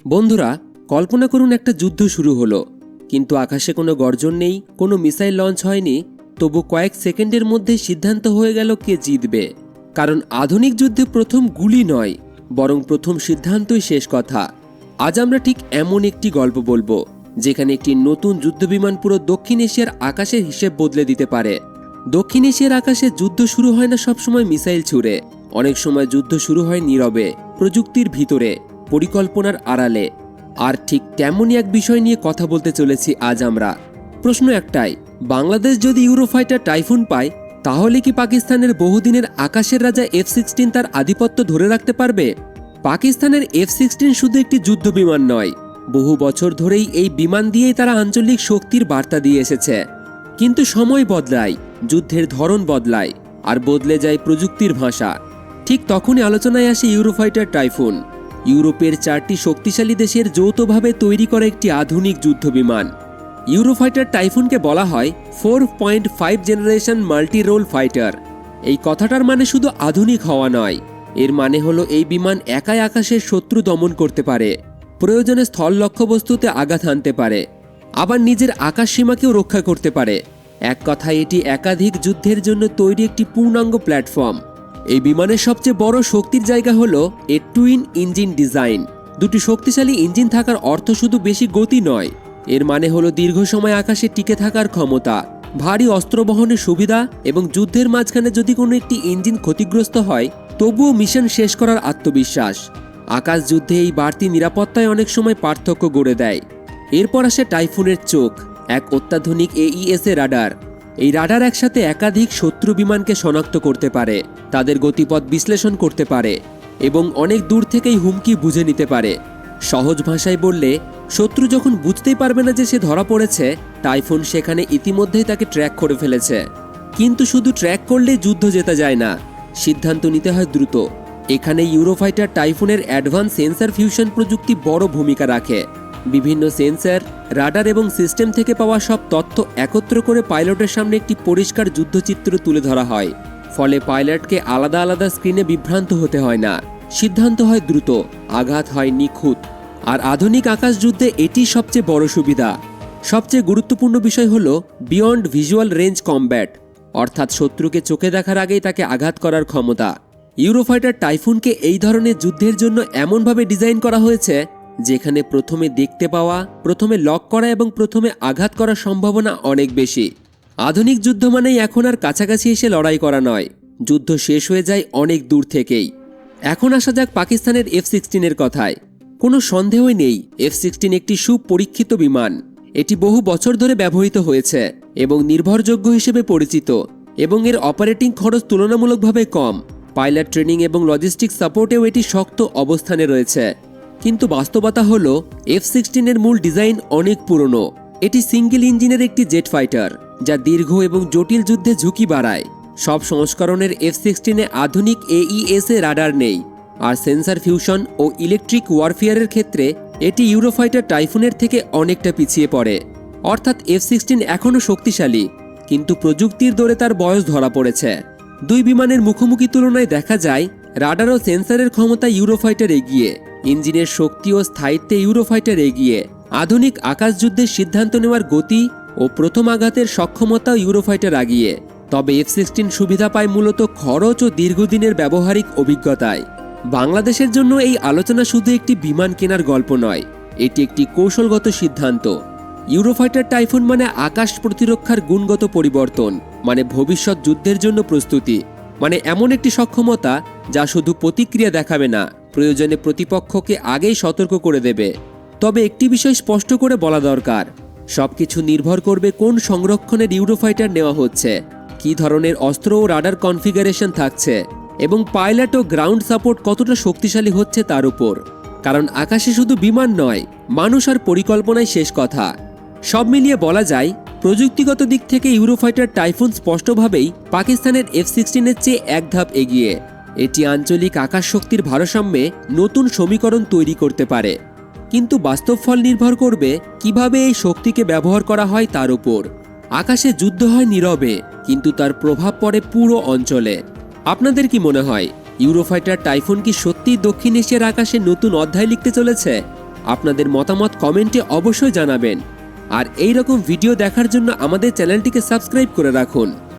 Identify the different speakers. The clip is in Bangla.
Speaker 1: বন্ধুরা, কল্পনা করুন একটা যুদ্ধ শুরু হলো, কিন্তু আকাশে কোনো গর্জন নেই, কোনো মিসাইল লঞ্চ হয়নি। তবু কয়েক সেকেন্ডের মধ্যে সিদ্ধান্ত হয়ে গেল কে জিতবে। কারণ আধুনিক যুদ্ধে প্রথম গুলি নয়, বরং প্রথম সিদ্ধান্তই শেষ কথা। আজ আমরা ঠিক এমন একটি গল্প বলবো যেখানে একটি নতুন যুদ্ধবিমান পুরো দক্ষিণ এশিয়ার আকাশের হিসেব বদলে দিতে পারে। দক্ষিণ এশিয়ার আকাশে যুদ্ধ শুরু হয় না সবসময় মিসাইল ছুড়ে, অনেক সময় যুদ্ধ শুরু হয় নীরবে, প্রযুক্তির ভিতরে, পরিকল্পনার আড়ালে। আর ঠিক তেমনই এক বিষয় নিয়ে কথা বলতে চলেছি আজ আমরা। প্রশ্ন একটাই, বাংলাদেশ যদি ইউরোফাইটার টাইফুন পায়, তাহলে কি পাকিস্তানের বহুদিনের আকাশের রাজা F-16 তার আধিপত্য ধরে রাখতে পারবে? পাকিস্তানের F-16 শুধু একটি যুদ্ধ বিমান নয়, বহু বছর ধরেই এই বিমান দিয়েই তারা আঞ্চলিক শক্তির বার্তা দিয়ে এসেছে। কিন্তু সময় বদলায়, যুদ্ধের ধরন বদলায়, আর বদলে যায় প্রযুক্তির ভাষা। ঠিক তখনই আলোচনায় আসে ইউরোফাইটার টাইফুন, ইউরোপের 4টি শক্তিশালী দেশের যৌথভাবে তৈরি করা একটি আধুনিক যুদ্ধবিমান। ইউরোফাইটার টাইফুনকে বলা হয় 4.5 জেনারেশন মাল্টি রোল ফাইটার। এই কথাটার মানে শুধু আধুনিক হওয়া নয়, এর মানে হলো এই বিমান একাই আকাশের শত্রু দমন করতে পারে, প্রয়োজনে স্থল লক্ষ্যবস্তুতে আঘাত হানতে পারে, আবার নিজের আকাশ সীমাকেও রক্ষা করতে পারে। এক কথায় এটি একাধিক যুদ্ধের জন্য তৈরি একটি পূর্ণাঙ্গ প্ল্যাটফর্ম। এই বিমানের সবচেয়ে বড় শক্তির জায়গা হলো এর টুইন ইঞ্জিন ডিজাইন। দুটি শক্তিশালী ইঞ্জিন থাকার অর্থ শুধু বেশি গতি নয়, এর মানে হলো দীর্ঘ সময় আকাশে টিকে থাকার ক্ষমতা, ভারী অস্ত্র বহনের সুবিধা, এবং যুদ্ধের মাঝখানে যদি কোনো একটি ইঞ্জিন ক্ষতিগ্রস্ত হয় তবুও মিশন শেষ করার আত্মবিশ্বাস। আকাশ যুদ্ধে এই বাড়তি নিরাপত্তায় অনেক সময় পার্থক্য গড়ে দেয়। এরপর আসে টাইফুনের চোখ, এক অত্যাধুনিক AESA রাডার। এই রাডার একসাথে একাধিক শত্রু বিমানকে শনাক্ত করতে পারে, তাদের গতিপথ বিশ্লেষণ করতে পারে, এবং অনেক দূর থেকেই হুমকি বুঝে নিতে পারে। সহজ ভাষায় বললে, শত্রু যখন বুঝতেই পারবে না যে সে ধরা পড়েছে, টাইফুন সেখানে ইতিমধ্যেই তাকে ট্র্যাক করে ফেলেছে। কিন্তু শুধু ট্র্যাক করলেই যুদ্ধ জেতা যায় না, সিদ্ধান্ত নিতে হয় দ্রুত। এখানে ইউরোফাইটার টাইফুনের অ্যাডভান্স সেন্সর ফিউশন প্রযুক্তি বড় ভূমিকা রাখে। বিভিন্ন সেন্সর, রাডার এবং সিস্টেম থেকে পাওয়া সব তথ্য একত্র করে পাইলটের সামনে একটি পরিষ্কার যুদ্ধচিত্র তুলে ধরা হয়। ফলে পাইলটকে আলাদা আলাদা স্ক্রিনে বিভ্রান্ত হতে হয় না, সিদ্ধান্ত হয় দ্রুত, আঘাত হয় নিখুঁত। আর আধুনিক আকাশ যুদ্ধে এটি সবচেয়ে বড় সুবিধা। সবচেয়ে গুরুত্বপূর্ণ বিষয় হল বিয়ন্ড ভিজুয়াল রেঞ্জ কমব্যাট, অর্থাৎ শত্রুকে চোখে দেখার আগেই তাকে আঘাত করার ক্ষমতা। ইউরোফাইটার টাইফুনকে এই ধরনের যুদ্ধের জন্য এমনভাবে ডিজাইন করা হয়েছে যেখানে প্রথমে দেখতে পাওয়া, প্রথমে লক করা এবং প্রথমে আঘাত করার সম্ভাবনা অনেক বেশি। আধুনিক যুদ্ধ মানেই এখন আর কাছাকাছি এসে লড়াই করা নয়, যুদ্ধ শেষ হয়ে যায় অনেক দূর থেকেই। এখন আসা যাক পাকিস্তানের F-16 এর কথায়। কোনো সন্দেহই নেই, F-16 একটি সুপরীক্ষিত বিমান। এটি বহু বছর ধরে ব্যবহৃত হয়েছে এবং নির্ভরযোগ্য হিসেবে পরিচিত, এবং এর অপারেটিং খরচ তুলনামূলকভাবে কম। পাইলট ট্রেনিং এবং লজিস্টিক সাপোর্টেও এটি শক্ত অবস্থানে রয়েছে। কিন্তু বাস্তবতা হলো F-16 এর মূল ডিজাইন অনেক পুরনো। এটি সিঙ্গেল ইঞ্জিনের একটি জেট ফাইটার, যা দীর্ঘ এবং জটিল যুদ্ধে ঝুঁকি বাড়ায়। সব সংস্করণের F-16 এ আধুনিক AESA রাডার নেই, আর সেন্সর ফিউশন ও ইলেকট্রিক ওয়ারফেয়ারের ক্ষেত্রে এটি ইউরোফাইটার টাইফুনের থেকে অনেকটা পিছিয়ে পড়ে। অর্থাৎ F-16 এখনও শক্তিশালী, কিন্তু প্রযুক্তির দৌড়ে তার বয়স ধরা পড়েছে। দুই বিমানের মুখোমুখি তুলনায় দেখা যায় রাডার ও সেন্সরের ক্ষমতা ইউরোফাইটার এগিয়ে, ইঞ্জিনের শক্তি ও স্থায়িত্বে ইউরোফাইটার এগিয়ে, আধুনিক আকাশ যুদ্ধের সিদ্ধান্ত নেওয়ার গতি ও প্রথম আঘাতের সক্ষমতাও ইউরোফাইটার আগিয়ে। তবে F-16 সুবিধা পায় মূলত খরচ ও দীর্ঘদিনের ব্যবহারিক অভিজ্ঞতায়। বাংলাদেশের জন্য এই আলোচনা শুধু একটি বিমান কেনার গল্প নয়, এটি একটি কৌশলগত সিদ্ধান্ত। ইউরোফাইটার টাইফুন মানে আকাশ প্রতিরক্ষার গুণগত পরিবর্তন, মানে ভবিষ্যৎ যুদ্ধের জন্য প্রস্তুতি, মানে এমন একটি সক্ষমতা যা শুধু প্রতিক্রিয়া দেখাবে না, প্রয়োজনে প্রতিপক্ষকে আগেই সতর্ক করে দেবে। তবে একটি বিষয় স্পষ্ট করে বলা দরকার, সবকিছু নির্ভর করবে কোন সংরক্ষণের ইউরোফাইটার নেওয়া হচ্ছে, কী ধরনের অস্ত্র ও রাডার কনফিগারেশন থাকছে, এবং পাইলট ও গ্রাউন্ড সাপোর্ট কতটা শক্তিশালী হচ্ছে তার উপর। কারণ আকাশে শুধু বিমান নয়, মানুষ আর পরিকল্পনাই শেষ কথা। সব মিলিয়ে বলা যায়, প্রযুক্তিগত দিক থেকে ইউরোফাইটার টাইফুন স্পষ্টভাবেই পাকিস্তানের F-16 এর চেয়ে এক ধাপ এগিয়ে। এটি আঞ্চলিক আকাশ শক্তির ভারসাম্যে নতুন সমীকরণ তৈরি করতে পারে। কিন্তু বাস্তব ফল নির্ভর করবে কিভাবে এই শক্তিকে ব্যবহার করা হয় তার উপর। আকাশে যুদ্ধ হয় নীরবে, কিন্তু তার প্রভাব পড়ে পুরো অঞ্চলে। আপনাদের কি মনে হয়, ইউরোফাইটার টাইফুন কি সত্যিই দক্ষিণ এশিয়ার আকাশে নতুন অধ্যায় লিখতে চলেছে? আপনাদের মতামত কমেন্টে অবশ্যই জানাবেন। আর এই রকম ভিডিও দেখার জন্য আমাদের চ্যানেলটিকে সাবস্ক্রাইব করে রাখুন।